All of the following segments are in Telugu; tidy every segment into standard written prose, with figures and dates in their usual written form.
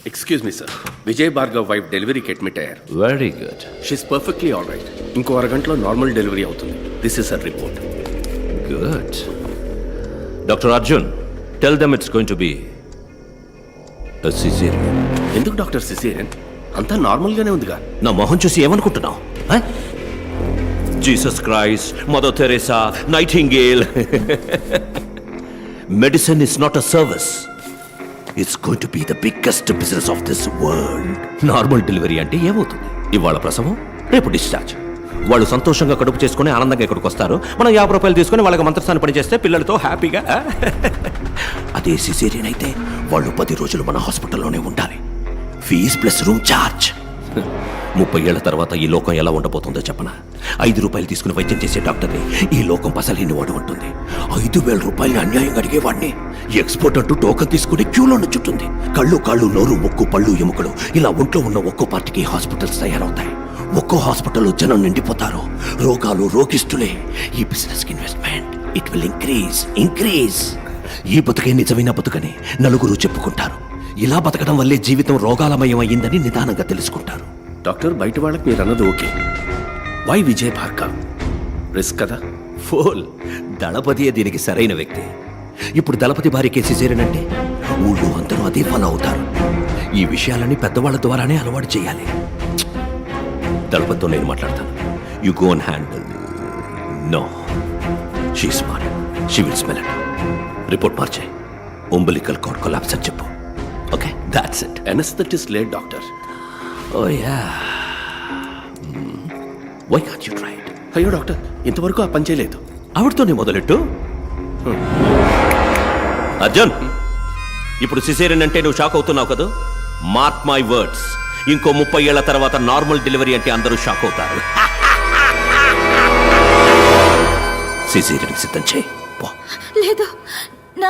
Excuse me sir, Vijay Bhargav wife డెలివరీకి అడ్మిట్ అయ్యారు. Very good. She's perfectly all right. ఇంకో అరగంటలో నార్మల్ డెలివరీ అవుతుంది. This is a report. Good. Doctor Arjun, tell them it's going to be a cesarean. ఎందుకు డాక్టర్ సిసేరియన్? అంతా నార్మల్గానే ఉందిగా. నా మొహం చూసి ఏమనుకుంటున్నావు? Jesus Christ, mother Teresa, nightingale. Medicine is not a service. It's going to be the biggest business of this world. Normal delivery అంటే ఏమవుతుంది? ఇవాళ ప్రసవం, రేపు డిశ్చార్జ్. వాళ్ళు సంతోషంగా కడుపు చేసుకుని ఆనందంగా ఇక్కడికి వస్తారు. మనం 50 రూపాయలు తీసుకుని వాళ్ళకి మంత్రస్థానం పని చేస్తే పిల్లలతో హ్యాపీగా. అదే సిజేరియన్ అయితే వాళ్ళు 10 రోజులు మన హాస్పిటల్లోనే ఉండాలి. Fees plus room charge. 30 ఏళ్ల తర్వాత ఈ లోకం ఎలా ఉండబోతుందో చెప్పనా? 5 రూపాయలు తీసుకుని వైద్యం చేసే డాక్టర్ని ఈ లోకం పసలేని వాడు ఉంటుంది. 5,000 రూపాయలు అన్యాయంగా అడిగేవాడిని ఎక్స్పోర్ట్ అంటూ టోకన్ తీసుకుని క్యూలో చుట్టుంది. కళ్ళు, కాళ్ళు, నోరు, ముక్కు, పళ్ళు, ఎముకలు ఇలా ఒంట్లో ఉన్న ఒక్కో పార్టీకి హాస్పిటల్స్ తయారవుతాయి. ఒక్కో హాస్పిటల్లో జనం నిండిపోతారు. రోగాలు, రోగిస్తులే. ఈ business investment it will increase. ఈ బతుకే నిజమైన బతుకని నలుగురు చెప్పుకుంటారు. ఇలా బతకడం వల్లే జీవితం రోగాలమయం అయ్యిందని నిదానంగా తెలుసుకుంటారు. డాక్టర్, బయట వాళ్ళకి మీరు అన్నది okay. Why Vijay Bhargav? Risk కదా. ఫోల్. దళపతియే దీనికి సరైన వ్యక్తి. ఇప్పుడు దళపతి భార్యకే సిజేరియన్ అంటే ఊళ్ళో అందరూ అదే ఫాలో అవుతారు. ఈ విషయాలని పెద్దవాళ్ళ ద్వారానే అలవాటు చేయాలి. దళపతితో నేను మాట్లాడతాను. You go and handle. No, she smart. She will smell it. Report మార్చే. umbilical cord collapse అని చెప్పు. Okay, that's it. Anaesthetist late doctor. Oh yeah. Why can't you try it? అయ్యో డాక్టర్, ఇంతవరకు ఆ పని చేయలేదు. ఆవిడతోనే మొదలెట్టు. అర్జున్, ఇప్పుడు సిజేరియన్ అంటే నువ్వు షాక్ అవుతున్నావు కదా? మార్క్ మై వర్డ్స్, ఇంకో 30 ఏళ్ల తర్వాత నార్మల్ డెలివరీ అంటే అందరూ షాక్ అవుతారు. సిజేరియన్ సిద్ధం చేయి. లేదు, నా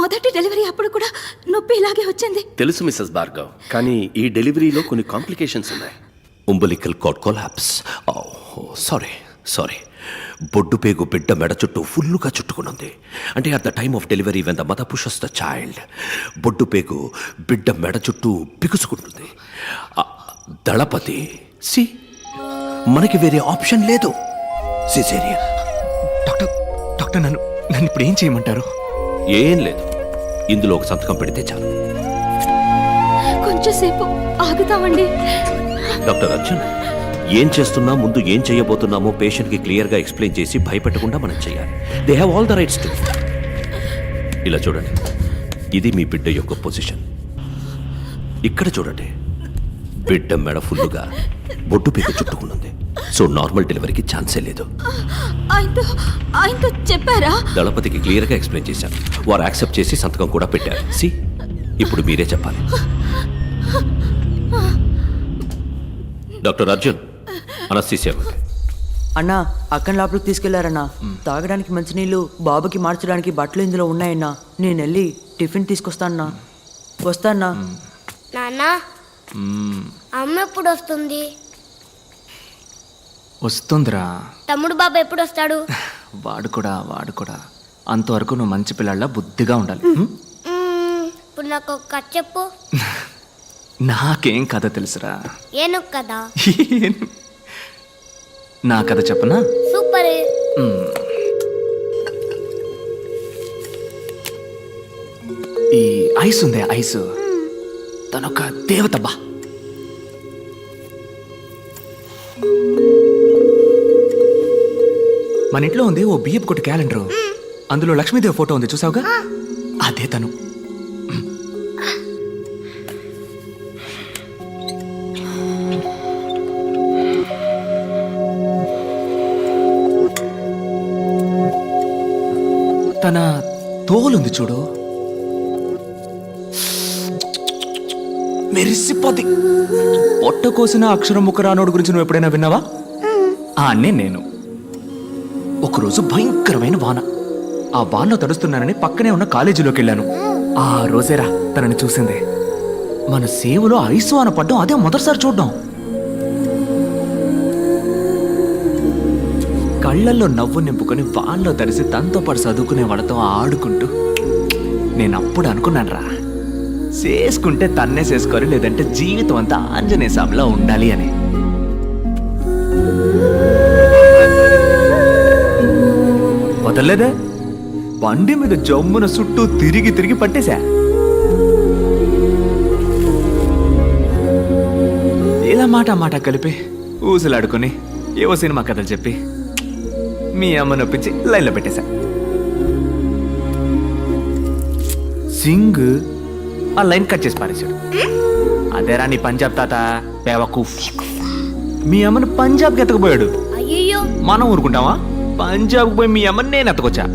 మొదటి డెలివరీ అప్పుడు కూడా నొప్పి ఇలాగే వచ్చింది. తెలుసు మిస్సెస్ భార్గవ్, కానీ ఈ డెలివరీలో కొన్ని కాంప్లికేషన్స్ ఉన్నాయి. umbilical cord collapse. సారీ. బొడ్డు పేగు బిడ్డ మెడ చుట్టూ ఫుల్లుగా చుట్టుకునుంది. అంటే at the time of delivery when the mother pushes the child, బొడ్డు పేగు బిడ్డ మెడ చుట్టూ బిగుసుకుంటుంది. దళపతి సి, మనకి వేరే ఆప్షన్ లేదు. సిజేరియన్. డాక్టర్ నన్ను ఇప్పుడు ఏం చేయమంటారు? ఏం లేదు, ఇందులో ఒక సంతకం పెడితే చాలు. కొంచెం సేపు ఆగుతామండి. డాక్టర్ అర్జున్, ఏం చేస్తున్నా, ముందు ఏం చేయబోతున్నామో పేషెంట్కి క్లియర్గా ఎక్స్ప్లెయిన్ చేసి భయపెట్టకుండా మనం చేయాలి. They have all the rights to. ఇలా చూడండి, ఇది మీ బిడ్డ యొక్క పొజిషన్. ఇక్కడ చూడండి, బిడ్డ మెడ ఫుల్లుగా బొడ్డు పీక చుట్టుకున్నది. సో నార్మల్ డెలివరీకి ఛాన్సే లేదు. ఆయనతో చెప్పారా? దళపతికి క్లియర్గా ఎక్స్ప్లెయిన్ చేశాను. వారు యాక్సెప్ట్ చేసి సంతకం కూడా పెట్టారు. సి, ఇప్పుడు మీరే చెప్పాలి. Doctor Arjun, anaesthesia. అన్నా, అక్కని లోపలికి తీసుకెళ్లారన్నా. తాగడానికి మంచినీళ్ళు, బాబుకి మార్చడానికి బట్టలు ఇందులో ఉన్నాయన్నా. నేను వెళ్ళి టిఫిన్ తీసుకొస్తానన్నా. వస్తానా? నాన్న, అమ్మ ఎప్పుడు వస్తుంది? వస్తుందిరా. తమ్ముడు బాబు ఎప్పుడు వస్తాడు? వాడు కూడా అంతవరకు నువ్వు మంచి పిల్లల్లా బుద్ధిగా ఉండాలి. ఇప్పుడు నాకు ఒక కథ చెప్పు. నాకేం కథ తెలుసురా? ఏను కదా? నా కథ చెప్పనా? సూపర్. ఈ ఐస్ ఉందే, ఐస్ తనొక దేవతబ్బా. మన ఇంట్లో ఉంది ఓ బియ్యపు కొట్టు క్యాలెండర్. అందులో లక్ష్మీదేవి ఫోటో ఉంది, చూసావుగా? అదే తను. తన తోలుంది చూడు, మెరిసిపోద్ది. పొట్ట కోసిన అక్షరం ముఖరానోడు గురించి నువ్వు ఎప్పుడైనా విన్నావా? నేను ఒకరోజు భయంకరమైన వాన. ఆ వానలో తడుస్తున్నానని పక్కనే ఉన్న కాలేజీలోకి వెళ్ళాను. ఆ రోజేరా తనని చూసింది. మన సేవలో ఐసు వాన పడ్డం అదే మొదటిసారి చూడ్డం. కళ్ళల్లో నవ్వు నింపుకొని వానలో తడిసి తనతో పాటు చదువుకునే వాళ్ళతో ఆడుకుంటూ నేను అప్పుడు అనుకున్నాను రా, చేసుకుంటే తన్నే చేసుకోవాలి, లేదంటే జీవితం అంతా ఆంజనేయ స్వామిలా ఉండాలి అని. వదలలేదే, బండి మీద జమ్మున చుట్టూ తిరిగి తిరిగి పట్టేశా. ఇలా మాట కలిపి ఊసులాడుకొని ఏవో సినిమా కథలు చెప్పి మీ అమ్మ నొప్పించి లైన్లో పెట్టేశా. సింగ్ ఆ లైన్ కట్ చేసి పారేశాడు. అదేరా నీ పంజాబ్ తాత బేవకూఫ్. మీ అమ్మను పంజాబ్కి ఎత్తకపోయాడు. అయ్యో మనం ఊరుకుంటావా? పంజాబ్కి పోయి మీ అమ్మని నేను ఎత్తకొచ్చా.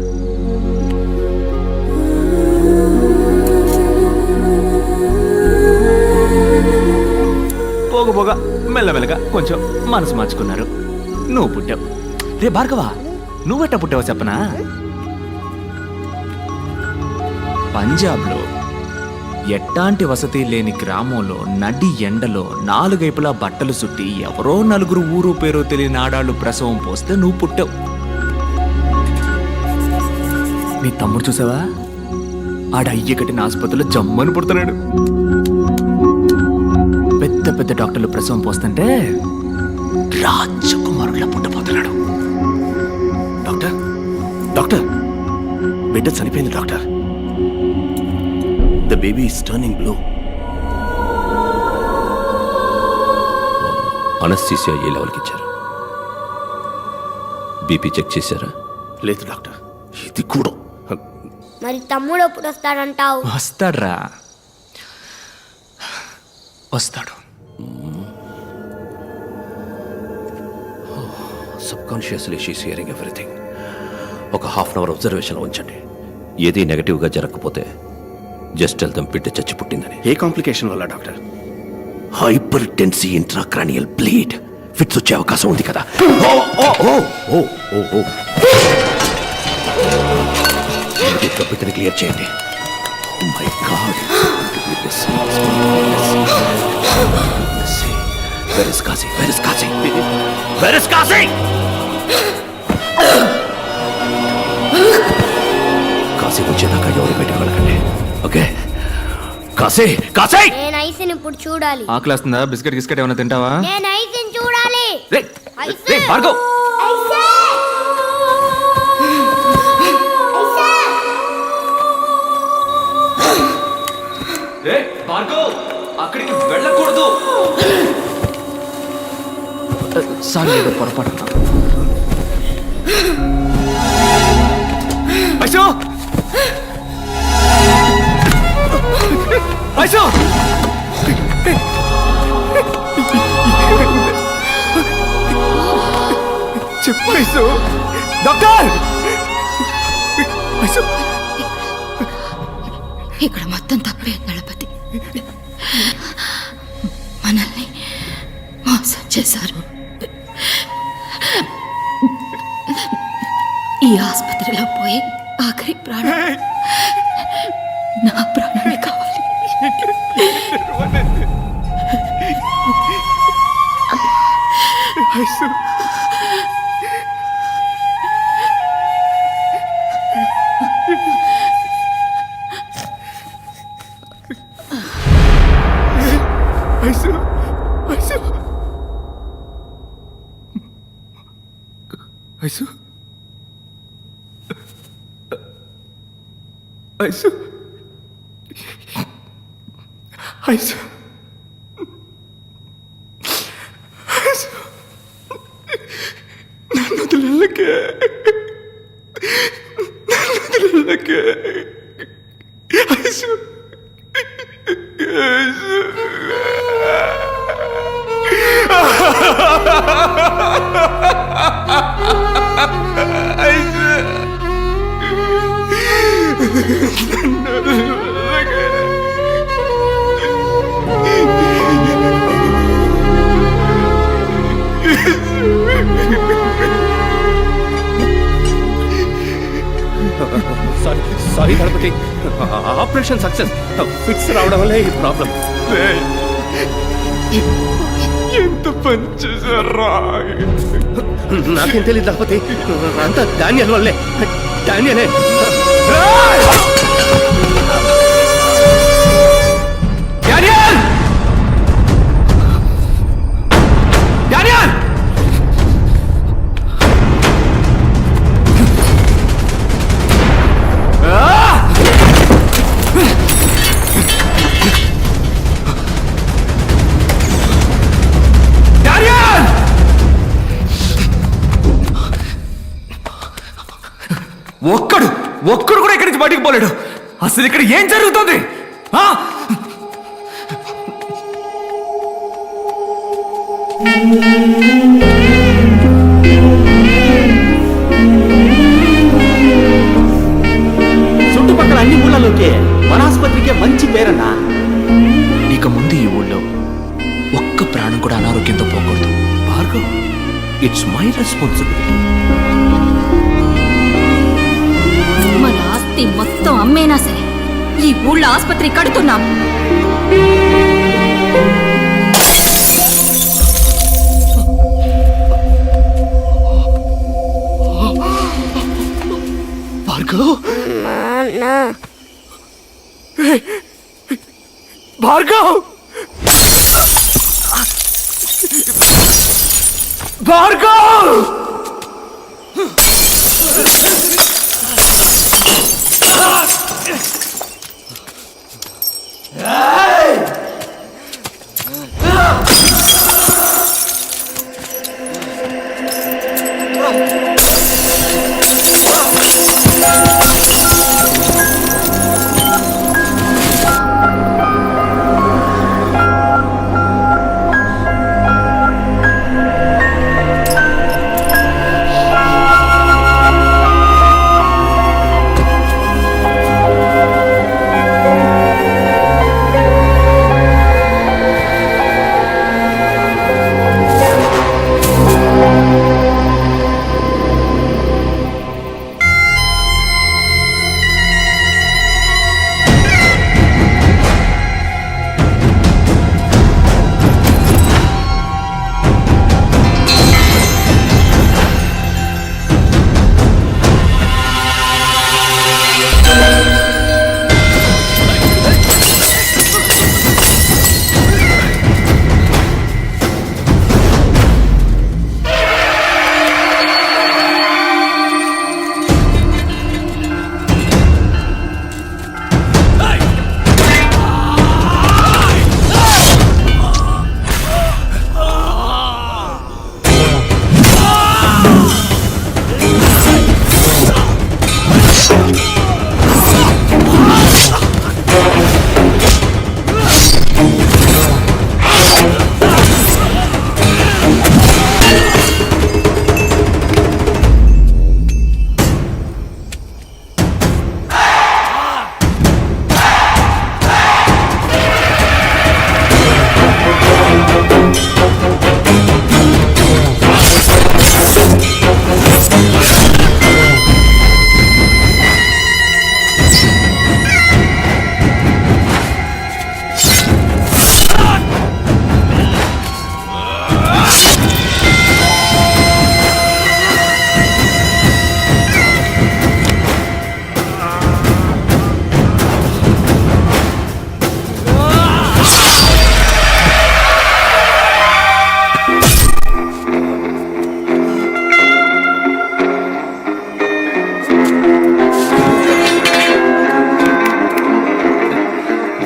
పోగ మెల్లమెల్లగా కొంచెం మనసు మార్చుకున్నారు. నువ్వు పుట్టావు. రే భార్గవా, నువ్వెట్ట పుట్టావో చెప్పనా? పంజాబ్లో ఎట్టాంటి వసతి లేని గ్రామంలో నడి ఎండలో 4 వైపులా బట్టలు చుట్టి ఎవరో 4 ఊరు పేరో తెలియని ఆడాళ్ళు ప్రసవం పోస్తే నువ్వు పుట్టావు. నీ తమ్ముడు చూసావా? ఆడ అయ్య కట్టిన ఆసుపత్రిలో జమ్మని పుడుతున్నాడు. పెద్ద పెద్ద డాక్టర్లు ప్రసవం పోస్తుంటే రాజకుమారులా పుట్టబోతున్నాడు. డాక్టర్ డాక్టర్ బిడ్డ చనిపోయింది doctor. The baby is turning blue. Anaesthesia ఏ లెవెల్కి ఇచ్చారు? బీపీ చెక్ చేశారా? లేదు డాక్టర్, ఇది కూడా. మరి తమ్ముడు ఎప్పుడు వస్తాడంటావు? వస్తాడ్రా, వస్తాడు. Subconsciously she's hearing everything. ఒక ½ అవర్ అబ్జర్వేషన్లో ఉంచండి. ఏది నెగటివ్గా జరగకపోతే జస్ట్ వెళ్తాం బిడ్డ చచ్చి పుట్టిందని. ఏ కాంప్లికేషన్ వల్ల doctor? Hyper Tennessee intracranial bleed. Fits వచ్చే అవకాశం ఉంది కదా. బిడ్డని క్లియర్ చేయండి. Oh my God. Where is Kazi? Where is Kazi? Where is Kazi? Kashi వచ్చేదాకా ఎవరు బయటకు వెళ్ళకండి. ఓకే? కాశీ, కాశీ! నేను ఐస్ని ఇప్పుడు చూడాలి. ఆకలేస్తుందా? బిస్కెట్ గిస్కెట్ ఏమైనా తింటావా? నేను ఐస్ని చూడాలి. రే, రే, భార్గవ్! రే, భార్గవ్! అక్కడికి వెళ్ళకూడదు. సారీ, ఏదో పొరపాటు. ఐసో! ఐసో! చెప్పు ఐసో. డాక్టర్! ఐసో! ఇక్కడ మొత్తం తప్పే దళపతి. మనల్ని మోసం చేశారు. ఈ ఆసుపత్రిలో పోయి ఆఖరి ప్రాణం నా ప్రాణమే కావాలి. ఐసో! ఐసో! ఐసో! ఐసో! ఐసో! ఐసో! ఐసో! నన్ను వదిలేళ్ళకే, నన్ను వదిలేళ్ళకే. ఐసో! ఐసో! ఐసో! Sorry Ganapathi, operation success. Fits రావడం వల్లే ఈ ప్రాబ్లం. ఎంత పని చేశారా? నాకేం తెలియదు గణపతి, అంతా డానియల్ వల్లే. డానియలే. ఒక్కడు కూడా ఇక్కడి నుంచి బయటికి పోలేడు. అసలు ఇక్కడ ఏం జరుగుతుంది? ఆ? చుట్టుపక్కల అన్ని ఊళ్ళలోకే మన ఆసుపత్రికే మంచి పేరన్నా. ఇక ముందు ఈ ఊళ్ళో ఒక్క ప్రాణం కూడా అనారోగ్యంతో పోకూడదు. Bhargav, it's my responsibility. మన ఆస్తి మొత్తం అమ్మేనా సరే ఈ ఊళ్ళో ఆసుపత్రి కడుతున్నాం. భార్గవ్, నాన్న భార్గవ్, భార్గవ్!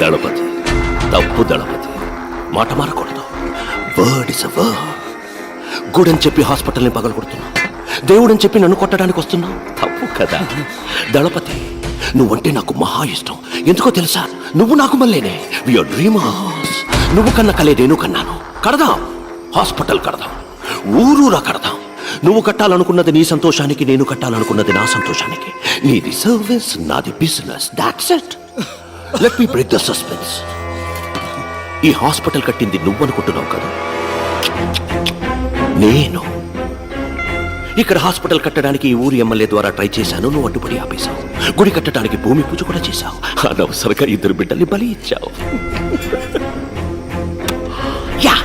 దళపతి, తప్పు దళపతి. మాట మారకూడదు. Word is a word. గుడని చెప్పి హాస్పిటల్ని పగలగొడుతున్నావు. దేవుడని చెప్పి నన్ను కొట్టడానికి వస్తున్నావు. తప్పు కదా దళపతి. నువ్వంటే నాకు మహా ఇష్టం. ఎందుకో తెలుసా? నువ్వు నాకు మళ్ళీనే. VR dreamers. నువ్వు కన్న కలే నేను కన్నాను. కడదాం, హాస్పిటల్ కడదాం, ఊరూరా కడదాం. నువ్వు కట్టాలనుకున్నది నీ సంతోషానికి, నేను కట్టాలనుకున్నది నా సంతోషానికి. నీది సర్వీస్, నాది business. That's it. Let me break the suspense. ఈ హాస్పిటల్ కట్టింది నువ్వు అనుకుంటున్నావు కదా, నేను. ఇక్కడ హాస్పిటల్ కట్టడానికి ఈ ఊరి ఎమ్మెల్యే ద్వారా ట్రై చేశాను. నువ్వు అడ్డుపడి ఆపేశావు. గుడి కట్టడానికి భూమి పూజ కూడా చేశావు. అనవసరంగా 2 బిడ్డల్ని బలి ఇచ్చావు. Yeah,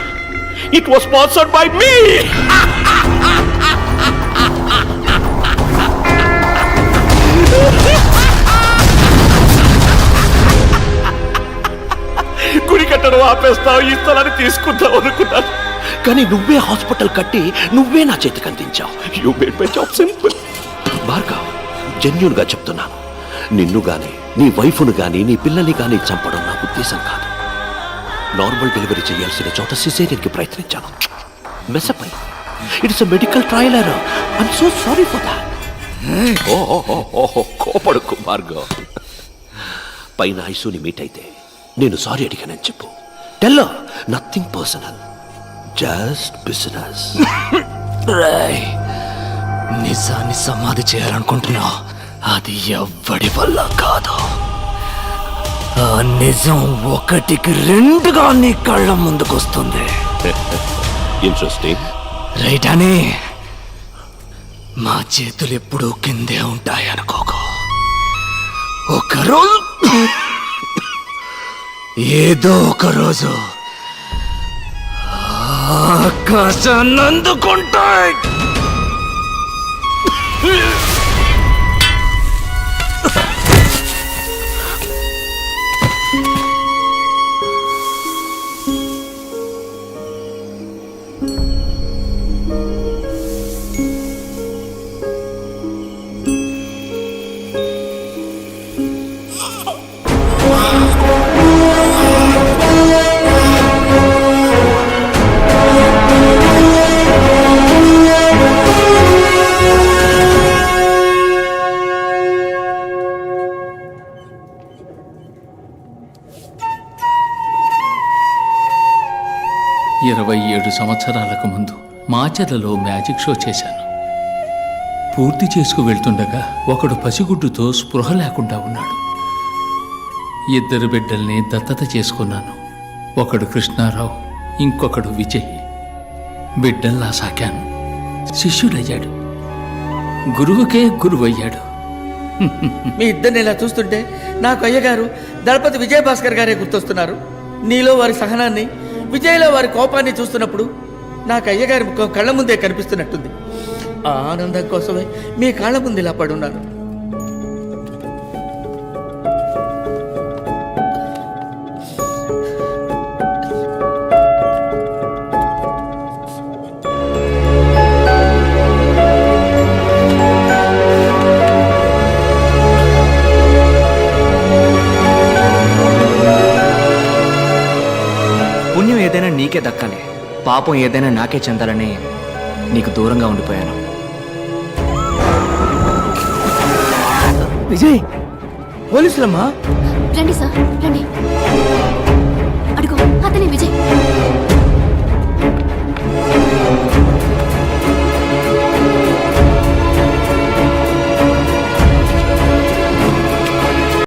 it was sponsored by me. గుడి కట్టడం ఆపేస్తావు, ఈ స్థలాన్ని తీసుకుంటావు అనుకున్నాను. కానీ నువ్వే హాస్పిటల్ కట్టి నువ్వే నా చేతికి అందించావు. You made my job simple. Bhargav, genuine గా చెప్తున్నాను. నిన్ను గాని, నీ వైఫ్ను గాని, నీ పిల్లల్ని గాని చంపడం నా ఉద్దేశం కాదు. నార్మల్ డెలివరీ చేయాల్సిన చోట సిజేరియన్కి ప్రయత్నించాను. మెసపై. It's a medical trial error. I'm so sorry for that. కోపడుకు భార్గవ్. పైన ఐసూని మీట్ అయితే నేను సారీ అడిగానని చెప్పు. Tell nothing personal, just business. నిజాన్ని సమాధి చేయాలనుకుంటున్నా, అది ఎవ్వడి వల్ల కాదు. ఆ నిజం ఒకటికి రెండుగా నీ కళ్ళ ముందుకొస్తుంది. ఇంట్రెస్టింగ్. రైట్ అని మా చేతులు ఎప్పుడూ కిందే ఉంటాయి అనుకోకు. ఒకరోజు ఏదో ఒక రోజు ఆకాశాన్ని అందుకుంటాయి. ఇరవై 27 సంవత్సరాలకు ముందు మాచర్లలో మ్యాజిక్ షో చేశాను. పూర్తి చేసుకు వెళ్తుండగా ఒకడు పసిగుడ్డుతో స్పృహ లేకుండా ఉన్నాడు. 2 బిడ్డల్ని దత్తత చేసుకున్నాను. ఒకడు కృష్ణారావు, ఇంకొకడు విజయ్. బిడ్డల్లా సాకాను. శిష్యుడయ్యాడు, గురువుకే గురువయ్యాడు. మీ ఇద్దరిని ఇలా చూస్తుంటే నాకు అయ్యగారు దళపతి విజయభాస్కర్ గారే గుర్తొస్తున్నారు. నీలో వారి సహనాన్ని, విజయ్లో వారి కోపాన్ని చూస్తున్నప్పుడు నాకు అయ్యగారి ముఖం కళ్ళ ముందే కనిపిస్తున్నట్టుంది. ఆ ఆనందం కోసమే మీ కాళ్ళ ముందు ఇలా పడున్నాను. పుణ్యం ఏదైనా నీకే దక్కాలి, పాపం ఏదైనా నాకే చెందాలని నీకు దూరంగా ఉండిపోయాను. విజయ్, పోలీసులమ్మా. రండి సార్ రండి.